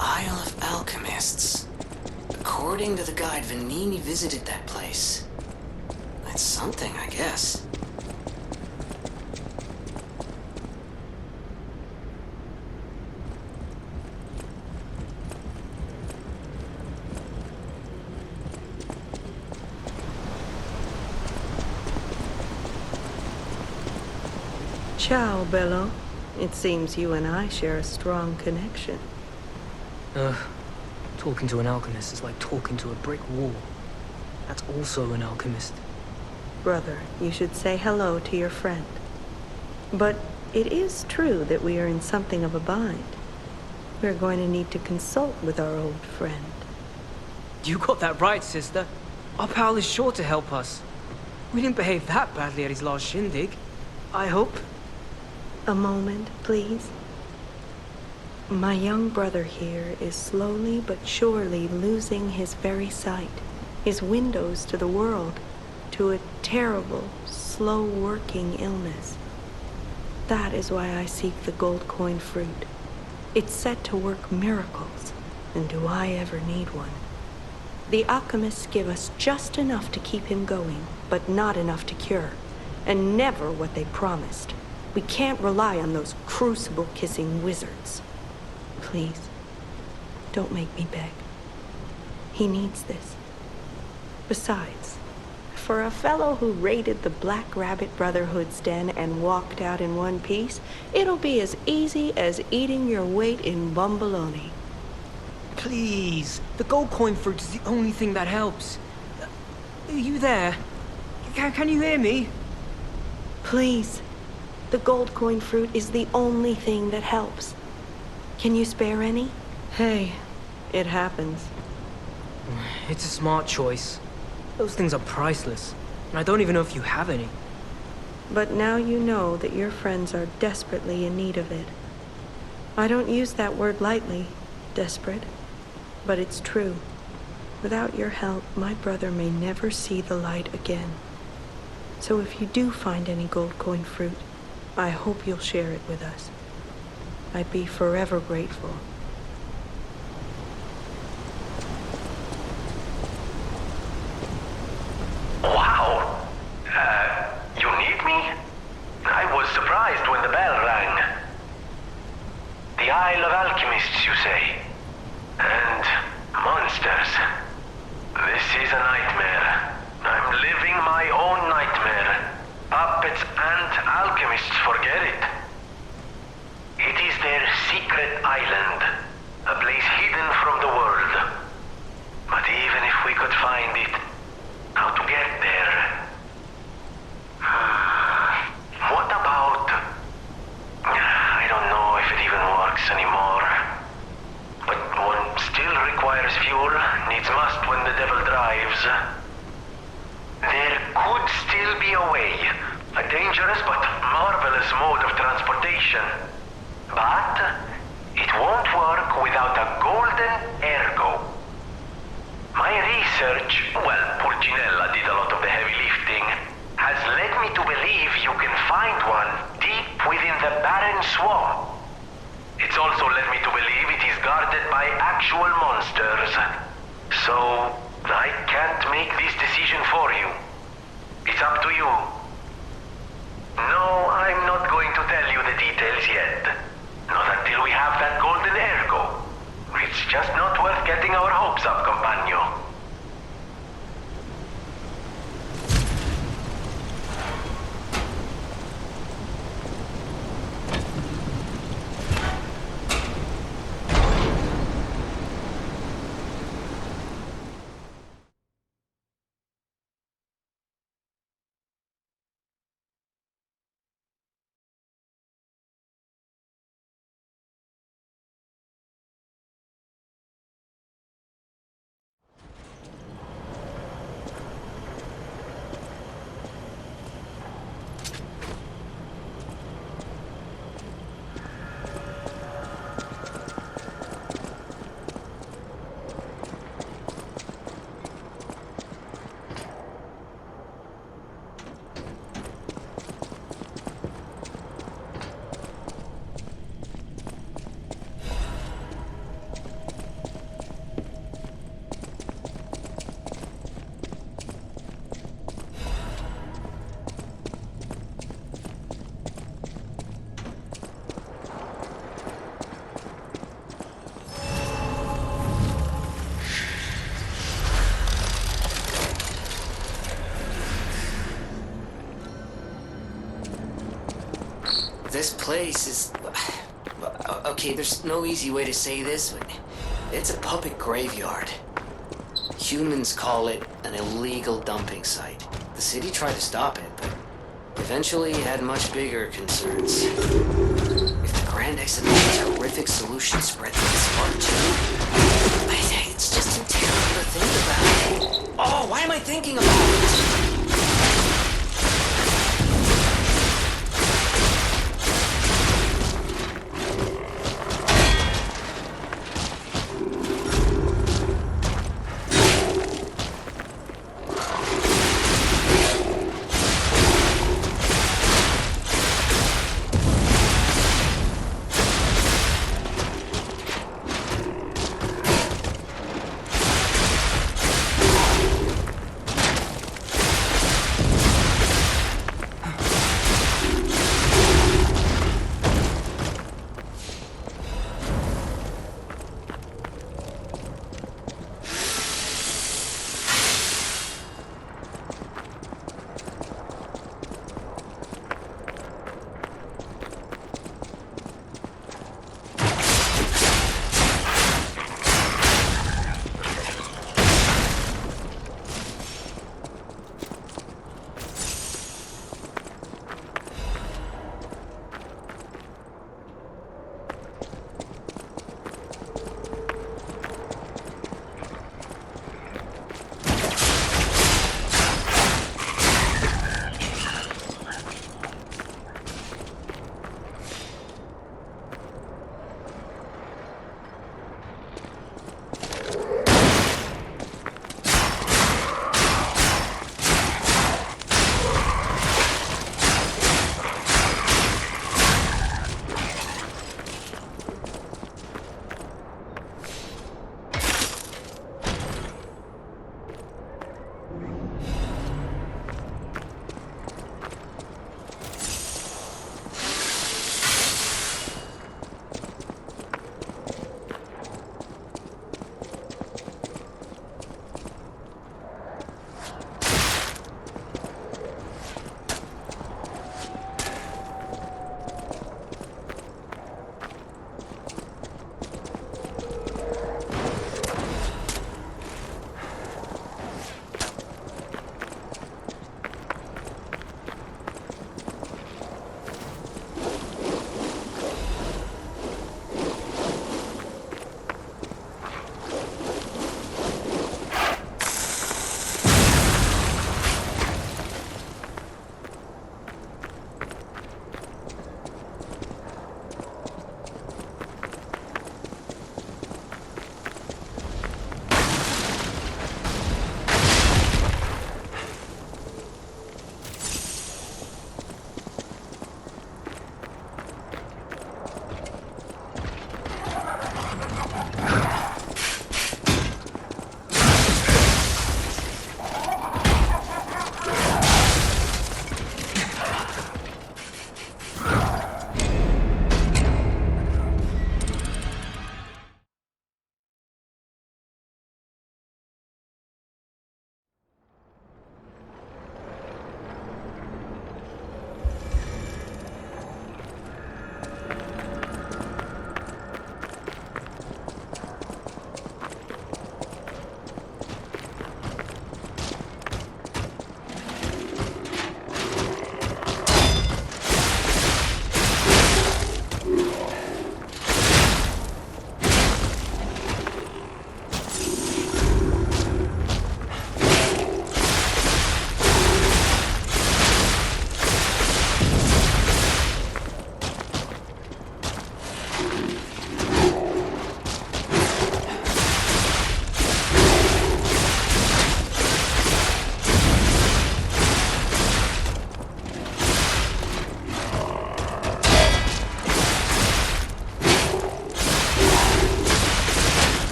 Isle of Alchemists. According to the guide, Vanini visited that place. That's something, I guess. Ciao, Bello. It seems you and I share a strong connection. Talking to an alchemist is like talking to a brick wall. That's also an alchemist. Brother, you should say hello to your friend. But it is true that we are in something of a bind. We're going to need to consult with our old friend. You got that right, sister. Our pal is sure to help us. We didn't behave that badly at his last shindig. I hope. A moment, please. My young brother here is slowly but surely losing his very sight, his windows to the world, to a terrible, slow-working illness. That is why I seek the gold coin fruit. It's set to work miracles, and do I ever need one? The alchemists give us just enough to keep him going, but not enough to cure, and never what they promised. We can't rely on those crucible-kissing wizards. Please, don't make me beg. He needs this. Besides, for a fellow who raided the Black Rabbit Brotherhood's den and walked out in one piece, it'll be as easy as eating your weight in bumbaloni. Please, the gold coin fruit is the only thing that helps. Are you there? Can you hear me? Please. The gold coin fruit is the only thing that helps. Can you spare any? Hey, it happens. It's a smart choice. Those things are priceless, and I don't even know if you have any. But now you know that your friends are desperately in need of it. I don't use that word lightly, desperate, but it's true. Without your help, my brother may never see the light again. So if you do find any gold coin fruit, I hope you'll share it with us. I'd be forever grateful. Wow! You need me? I was surprised when the bell rang. The Isle of Alchemists, you say? And monsters. This is a nightmare. I'm living my own nightmare. Puppets and alchemists forget it. It is their secret island, a place hidden from the world. But even if we could find it, how to get there? What about... I don't know if it even works anymore. But one still requires fuel, needs must when the devil drives. There could still be a way. A dangerous but marvelous mode of transportation. But it won't work without a golden ergo. My research, well, Pulcinella did a lot of the heavy lifting, has led me to believe you can find one deep within the barren swamp. It's also led me to believe it is guarded by actual monsters. So, I can't make this decision for you. It's up to you. No, I'm not going to tell you the details yet. Not until we have that golden ergo. It's just not worth getting our hopes up, compagno. This place is... Okay, there's no easy way to say this, but it's a puppet graveyard. Humans call it an illegal dumping site. The city tried to stop it, but eventually had much bigger concerns. If the Grand Exhibition's horrific solution spread to this part too, it's just too terrible to think about. Oh, why am I thinking about it?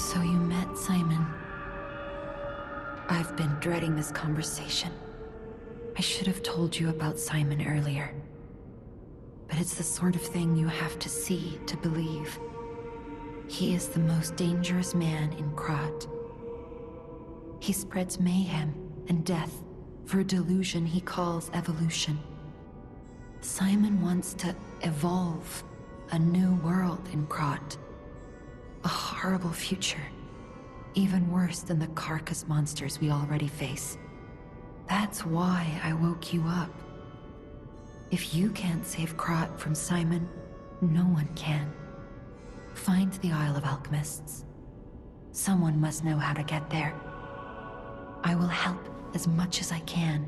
So you met Simon. I've been dreading this conversation. I should have told you about Simon earlier. But it's the sort of thing you have to see to believe. He is the most dangerous man in Krat. He spreads mayhem and death for a delusion he calls evolution. Simon wants to evolve a new world in Krat. A horrible future. Even worse than the carcass monsters we already face. That's why I woke you up. If you can't save Krat from Simon, no one can. Find the Isle of Alchemists. Someone must know how to get there. I will help as much as I can,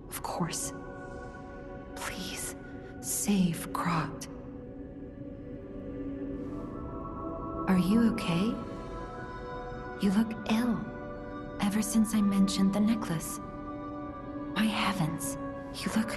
of course. Please, save Krat. Are you okay? You look ill, ever since I mentioned the necklace. My heavens, you look...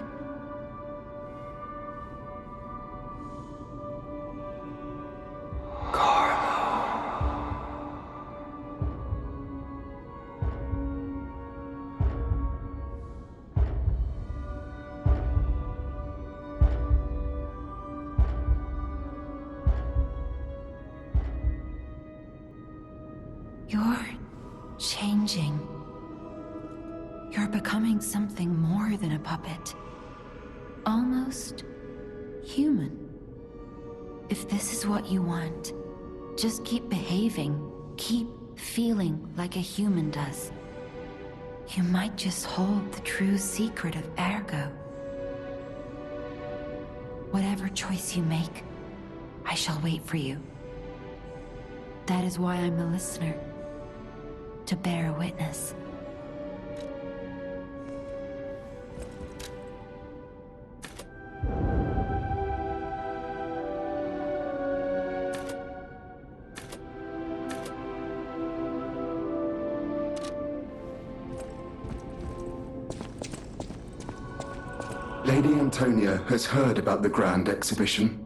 You're changing. You're becoming something more than a puppet. Almost human. If this is what you want, just keep behaving. Keep feeling like a human does. You might just hold the true secret of Ergo. Whatever choice you make, I shall wait for you. That is why I'm a listener. To bear witness. Lady Antonia has heard about the Grand Exhibition.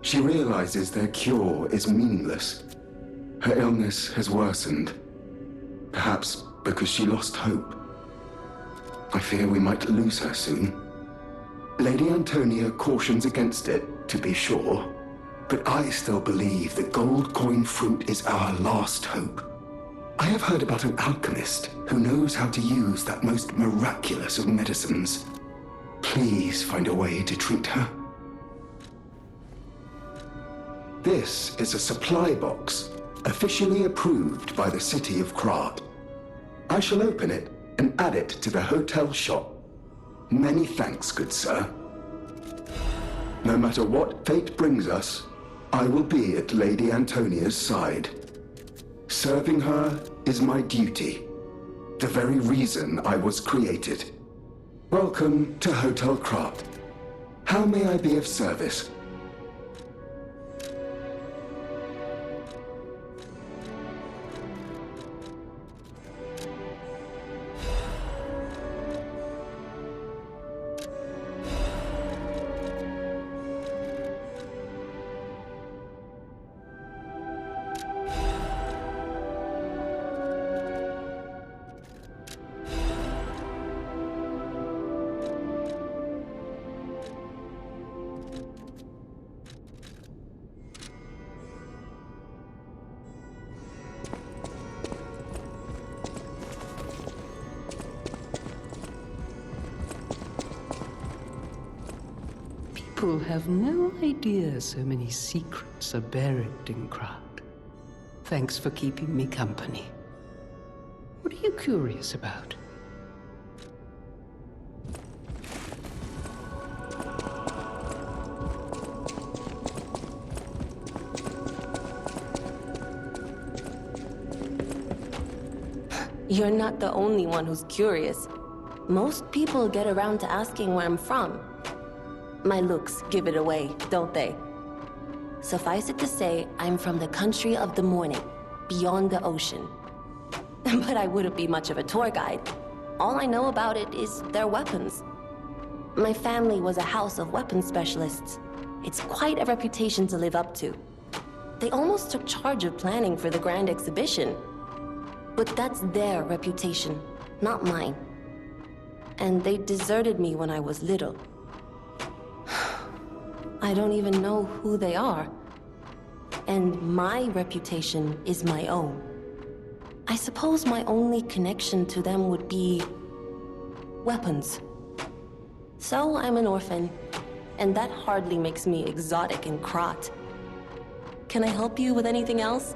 She realizes their cure is meaningless. Her illness has worsened. Perhaps because she lost hope. I fear we might lose her soon. Lady Antonia cautions against it, to be sure, but I still believe the gold coin fruit is our last hope. I have heard about an alchemist who knows how to use that most miraculous of medicines. Please find a way to treat her. This is a supply box, officially approved by the city of Krat. I shall open it and add it to the hotel shop. Many thanks, good sir. No matter what fate brings us, I will be at Lady Antonia's side. Serving her is my duty, the very reason I was created. Welcome to Hotel Krat. How may I be of service? People have no idea so many secrets are buried in Krat. Thanks for keeping me company. What are you curious about? You're not the only one who's curious. Most people get around to asking where I'm from. My looks give it away, don't they? Suffice it to say, I'm from the country of the morning, beyond the ocean. But I wouldn't be much of a tour guide. All I know about it is their weapons. My family was a house of weapons specialists. It's quite a reputation to live up to. They almost took charge of planning for the grand exhibition. But that's their reputation, not mine. And they deserted me when I was little. I don't even know who they are. And my reputation is my own. I suppose my only connection to them would be weapons. So I'm an orphan, and that hardly makes me exotic and Krat. Can I help you with anything else?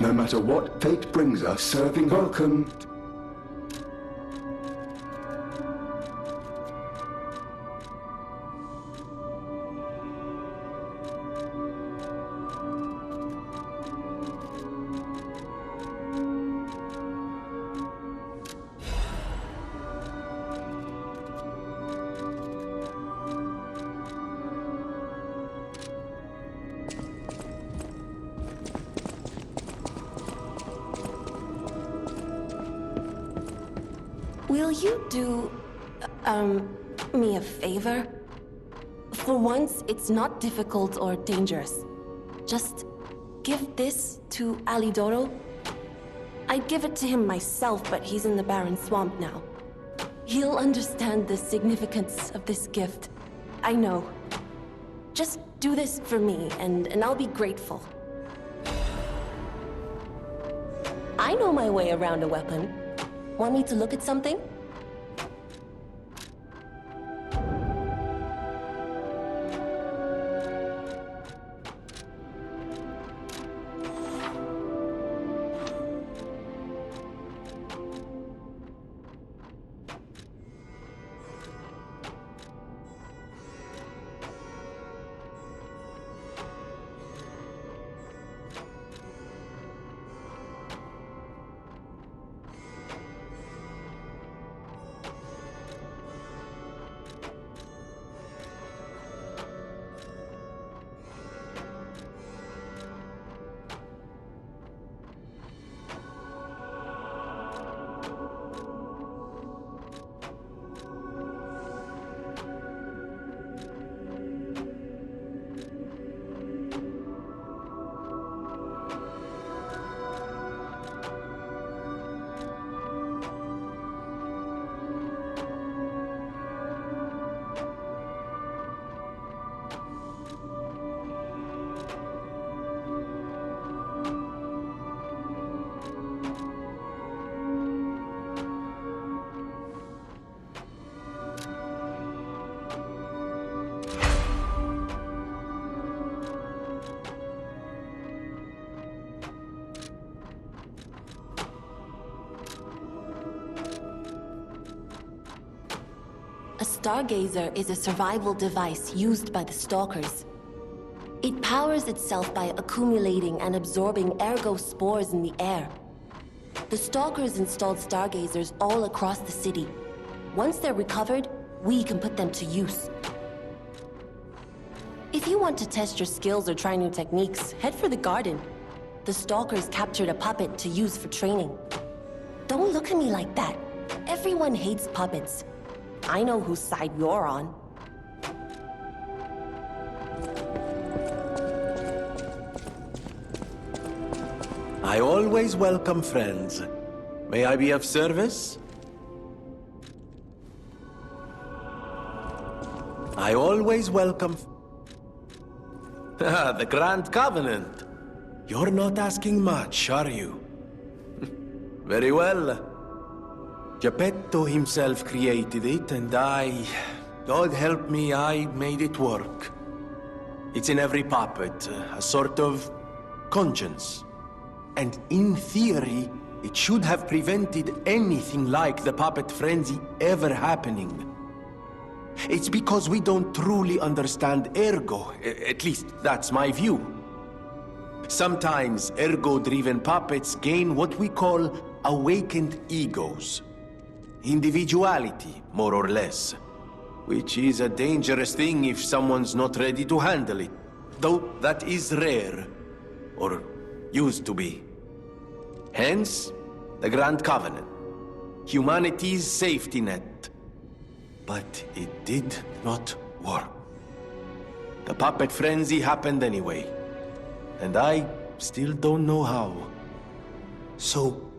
No matter what fate brings us, serving welcome. Will you do, me a favor? For once, it's not difficult or dangerous. Just give this to Alidoro. I'd give it to him myself, but he's in the barren swamp now. He'll understand the significance of this gift. I know. Just do this for me, and I'll be grateful. I know my way around a weapon. Want me to look at something? A stargazer is a survival device used by the Stalkers. It powers itself by accumulating and absorbing ergo spores in the air. The Stalkers installed stargazers all across the city. Once they're recovered, we can put them to use. If you want to test your skills or try new techniques, head for the garden. The Stalkers captured a puppet to use for training. Don't look at me like that. Everyone hates puppets. I know whose side you're on. I always welcome friends. May I be of service? I always welcome... the Grand Covenant. You're not asking much, are you? Very well. Geppetto himself created it, and God help me, I made it work. It's in every puppet, a sort of conscience. And in theory, it should have prevented anything like the puppet frenzy ever happening. It's because we don't truly understand ergo, at least that's my view. Sometimes ergo-driven puppets gain what we call awakened egos. Individuality, more or less. Which is a dangerous thing if someone's not ready to handle it. Though that is rare. Or used to be. Hence, the Grand Covenant. Humanity's safety net. But it did not work. The puppet frenzy happened anyway. And I still don't know how. So,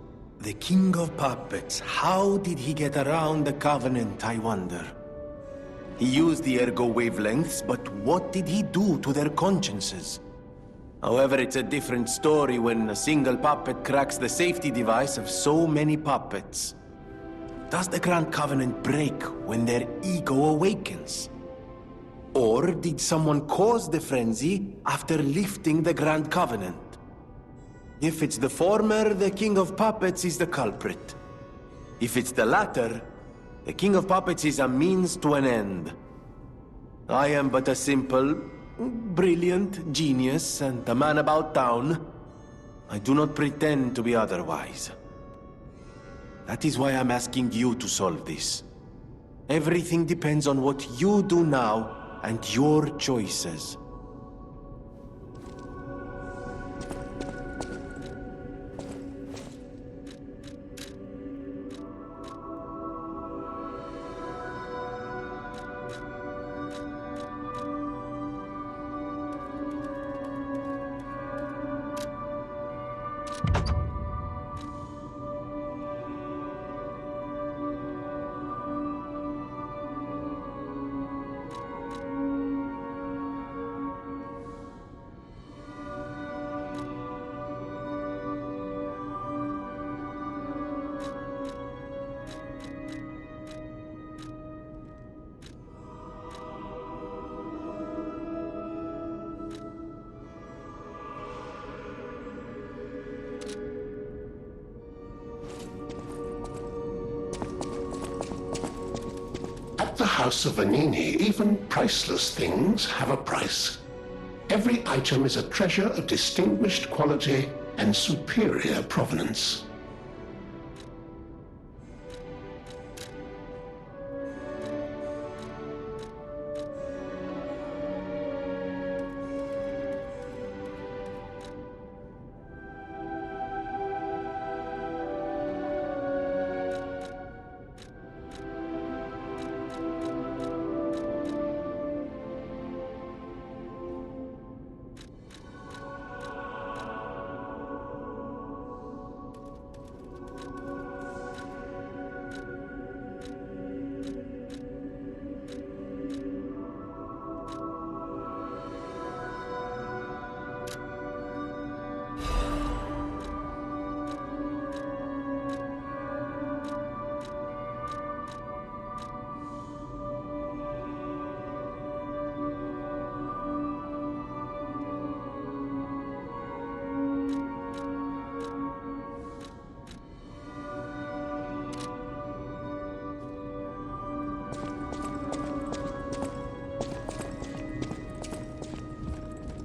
the King of Puppets, how did he get around the Covenant, I wonder? He used the ergo wavelengths, but what did he do to their consciences? However, it's a different story when a single puppet cracks the safety device of so many puppets. Does the Grand Covenant break when their ego awakens? Or did someone cause the frenzy after lifting the Grand Covenant? If it's the former, the King of Puppets is the culprit. If it's the latter, the King of Puppets is a means to an end. I am but a simple, brilliant genius and a man about town. I do not pretend to be otherwise. That is why I'm asking you to solve this. Everything depends on what you do now and your choices. At the House of Vanini, even priceless things have a price. Every item is a treasure of distinguished quality and superior provenance.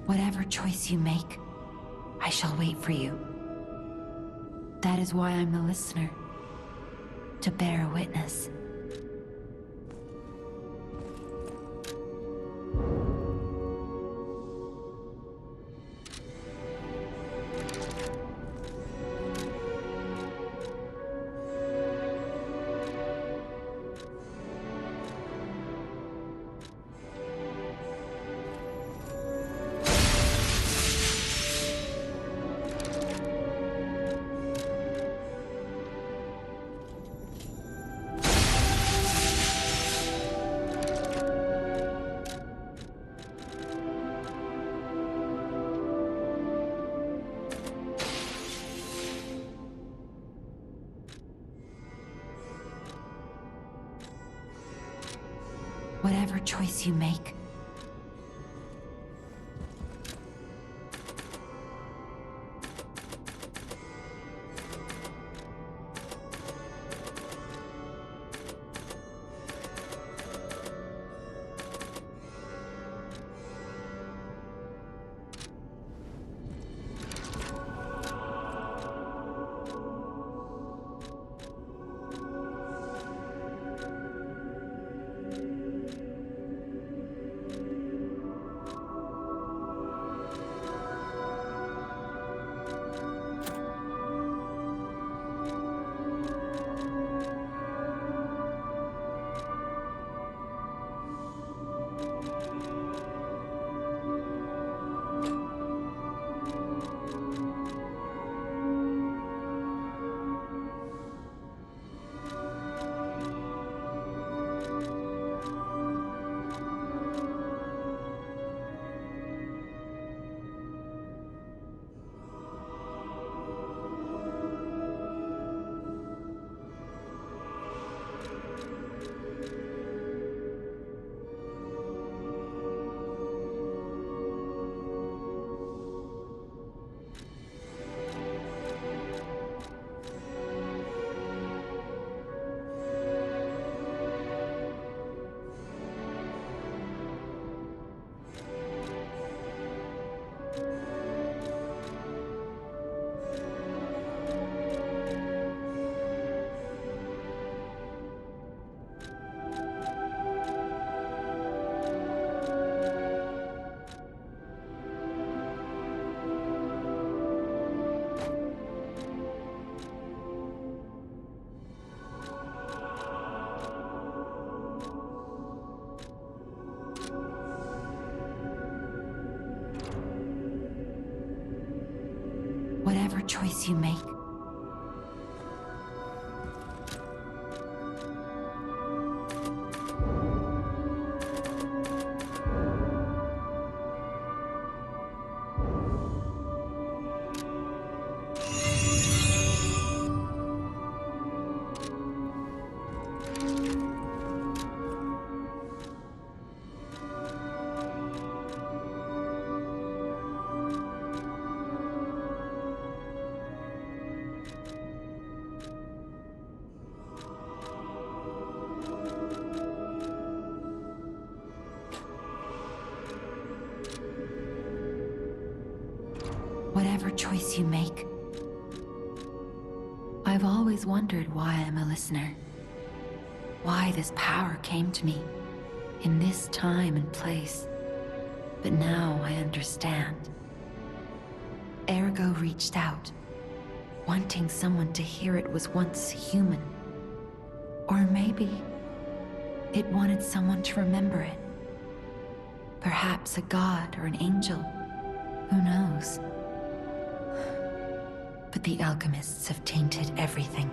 Whatever choice you make, I shall wait for you. That is why I'm the listener. To bear witness. Whatever choice you make, Whatever choice you make, whatever choice you make. I've always wondered why I'm a listener. Why this power came to me in this time and place. But now I understand. Ergo reached out, wanting someone to hear it was once human. Or maybe it wanted someone to remember it. Perhaps a god or an angel. Who knows? But the alchemists have tainted everything.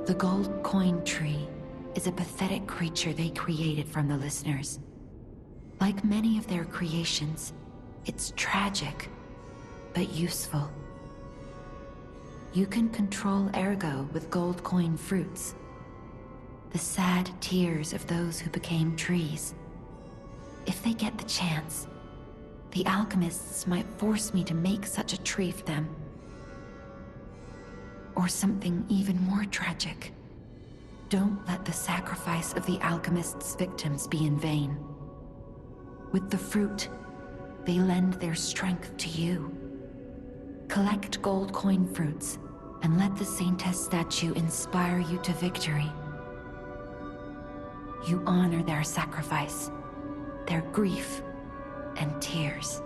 The gold coin tree is a pathetic creature they created from the listeners. Like many of their creations, it's tragic, but useful. You can control Ergo with gold coin fruits. The sad tears of those who became trees. If they get the chance, the alchemists might force me to make such a tree for them. Or something even more tragic. Don't let the sacrifice of the alchemists' victims be in vain. With the fruit, they lend their strength to you. Collect gold coin fruits, and let the Saintess statue inspire you to victory. You honor their sacrifice, their grief, and tears.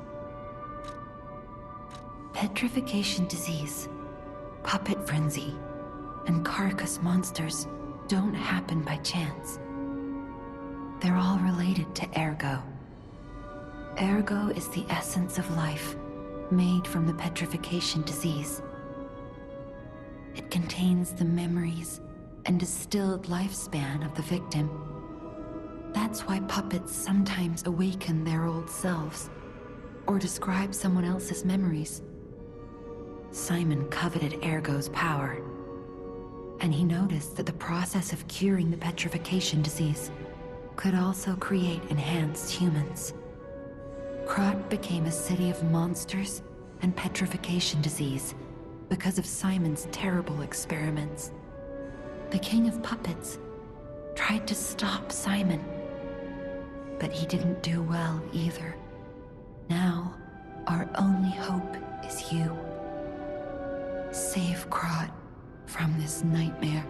Petrification disease, puppet frenzy, and carcass monsters don't happen by chance. They're all related to Ergo. Ergo is the essence of life, made from the petrification disease. It contains the memories and distilled lifespan of the victim. That's why puppets sometimes awaken their old selves, or describe someone else's memories. Simon coveted Ergo's power, and he noticed that the process of curing the petrification disease could also create enhanced humans. Krat became a city of monsters and petrification disease because of Simon's terrible experiments. The king of puppets tried to stop Simon, but he didn't do well either. Now, our only hope is you. Save Krat from this nightmare.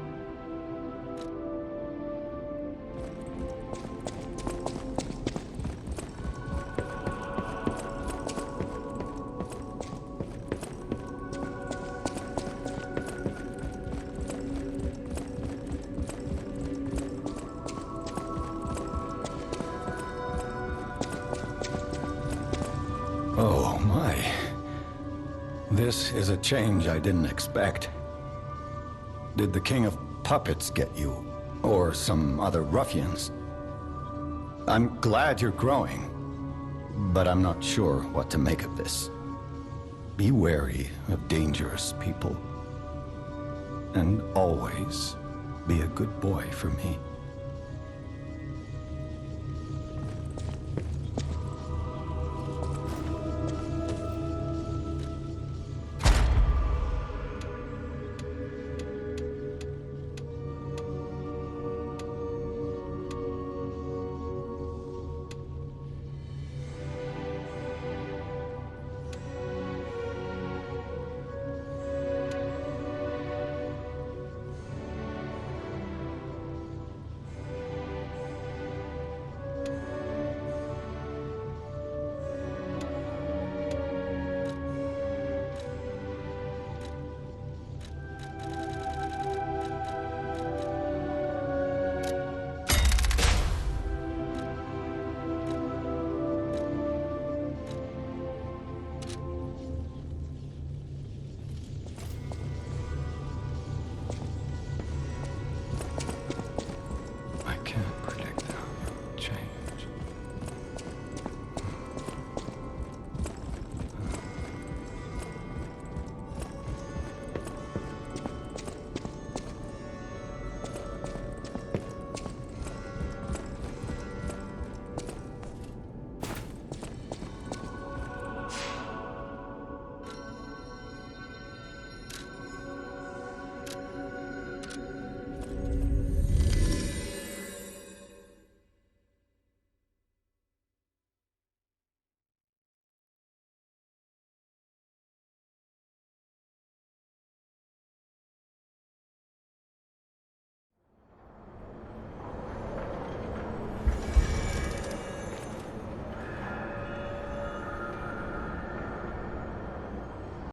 Oh, my. This is a change I didn't expect. Did the King of Puppets get you? Or some other ruffians? I'm glad you're growing, but I'm not sure what to make of this. Be wary of dangerous people. And always be a good boy for me.